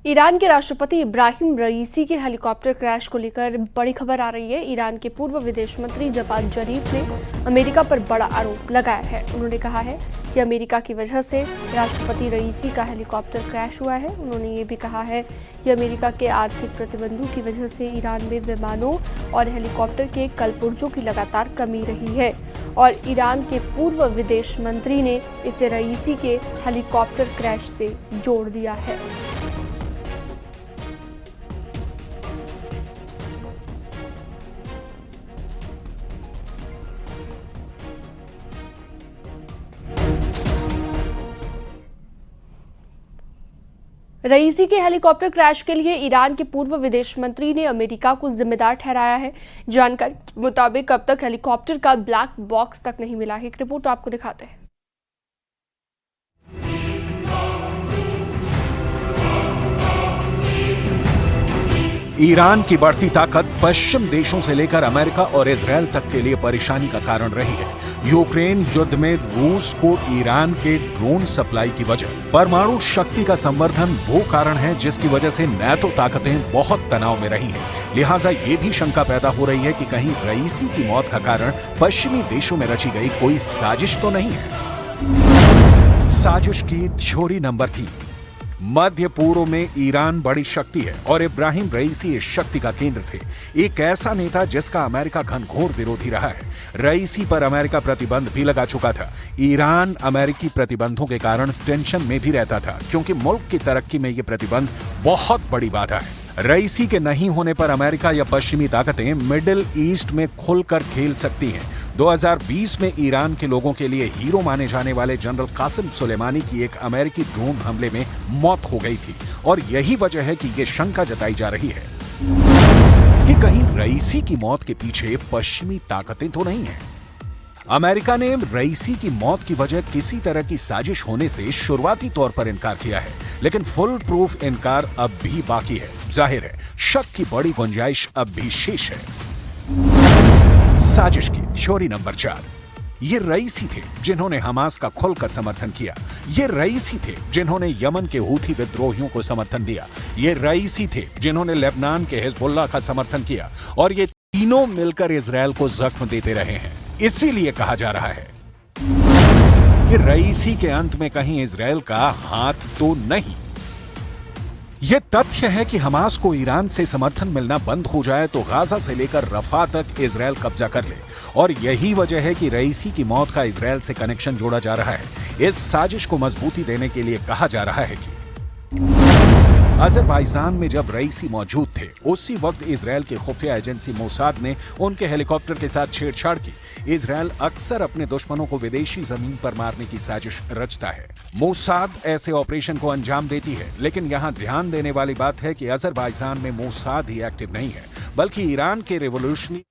Iran के राष्ट्रपति इब्राहिम रईसी के हेलीकॉप्टर क्रैश को लेकर बड़ी खबर आ रही है। ईरान के पूर्व विदेश मंत्री जवाद जरीफ ने अमेरिका पर बड़ा आरोप लगाया है। उन्होंने कहा है कि अमेरिका की वजह से राष्ट्रपति रईसी का हेलीकॉप्टर क्रैश हुआ है। उन्होंने ये भी कहा है कि अमेरिका के आर्थिक प्रतिबंधों की वजह से ईरान में विमानों और हेलीकॉप्टर के कलपुर्जों की लगातार कमी रही है और ईरान के पूर्व विदेश मंत्री ने इसे रईसी के हेलीकॉप्टर क्रैश से जोड़ दिया है। रईसी के हेलीकॉप्टर क्रैश के लिए ईरान के पूर्व विदेश मंत्री ने अमेरिका को जिम्मेदार ठहराया है। जानकारी के मुताबिक अब तक हेलीकॉप्टर का ब्लैक बॉक्स तक नहीं मिला है। एक रिपोर्ट आपको दिखाते हैं। ईरान की बढ़ती ताकत पश्चिम देशों से लेकर अमेरिका और इजरायल तक के लिए परेशानी का कारण रही है। यूक्रेन युद्ध में रूस को ईरान के ड्रोन सप्लाई की वजह, परमाणु शक्ति का संवर्धन वो कारण है जिसकी वजह से नाटो ताकतें बहुत तनाव में रही हैं। लिहाजा ये भी शंका पैदा हो रही है कि कहीं रईसी की मौत का कारण पश्चिमी देशों में रची गई कोई साजिश तो नहीं है। साजिश की थ्योरी नंबर 3। मध्य पूर्व में ईरान बड़ी शक्ति है और इब्राहिम रईसी इस शक्ति का केंद्र थे। एक ऐसा नेता जिसका अमेरिका घनघोर विरोधी रहा है। रईसी पर अमेरिका प्रतिबंध भी लगा चुका था। ईरान अमेरिकी प्रतिबंधों के कारण टेंशन में भी रहता था क्योंकि मुल्क की तरक्की में ये प्रतिबंध बहुत बड़ी बाधा है। रईसी के नहीं होने पर अमेरिका या पश्चिमी ताकतें मिडिल ईस्ट में खुलकर खेल सकती हैं। 2020 में ईरान के लोगों के लिए हीरो माने जाने वाले जनरल कासिम सुलेमानी की एक अमेरिकी ड्रोन हमले में मौत हो गई थी और यही वजह है कि ये शंका जताई जा रही है कि कहीं रईसी की मौत के पीछे पश्चिमी ताकतें तो नहीं हैं। अमेरिका ने रईसी की मौत की वजह किसी तरह की साजिश होने से शुरुआती तौर पर इनकार किया है, लेकिन फुल प्रूफ इनकार अब भी बाकी है। जाहिर है शक की बड़ी गुंजाइश अब भी शेष है। साजिश की थ्योरी नंबर 4। ये रईसी थे जिन्होंने हमास का खुलकर समर्थन किया। ये रईसी थे जिन्होंने यमन के हूथी विद्रोहियों को समर्थन दिया। ये रईसी थे जिन्होंने लेबनान के हिजबुल्लाह का समर्थन किया और ये तीनों मिलकर इजरायल को जख्म देते रहे हैं। इसीलिए कहा जा रहा है कि रईसी के अंत में कहीं इजरायल का हाथ तो नहीं। यह तथ्य है कि हमास को ईरान से समर्थन मिलना बंद हो जाए तो गाजा से लेकर रफा तक इजरायल कब्जा कर ले और यही वजह है कि रईसी की मौत का इजरायल से कनेक्शन जोड़ा जा रहा है। इस साजिश को मजबूती देने के लिए कहा जा रहा है कि अजरबैजान में जब रईसी मौजूद थे उसी वक्त इजरायल की खुफिया एजेंसी मोसाद ने उनके हेलीकॉप्टर के साथ छेड़छाड़ की। इजरायल अक्सर अपने दुश्मनों को विदेशी जमीन पर मारने की साजिश रचता है। मोसाद ऐसे ऑपरेशन को अंजाम देती है, लेकिन यहाँ ध्यान देने वाली बात है कि अजरबैजान में मोसाद ही एक्टिव नहीं है, बल्कि ईरान के रिवॉल्यूशनरी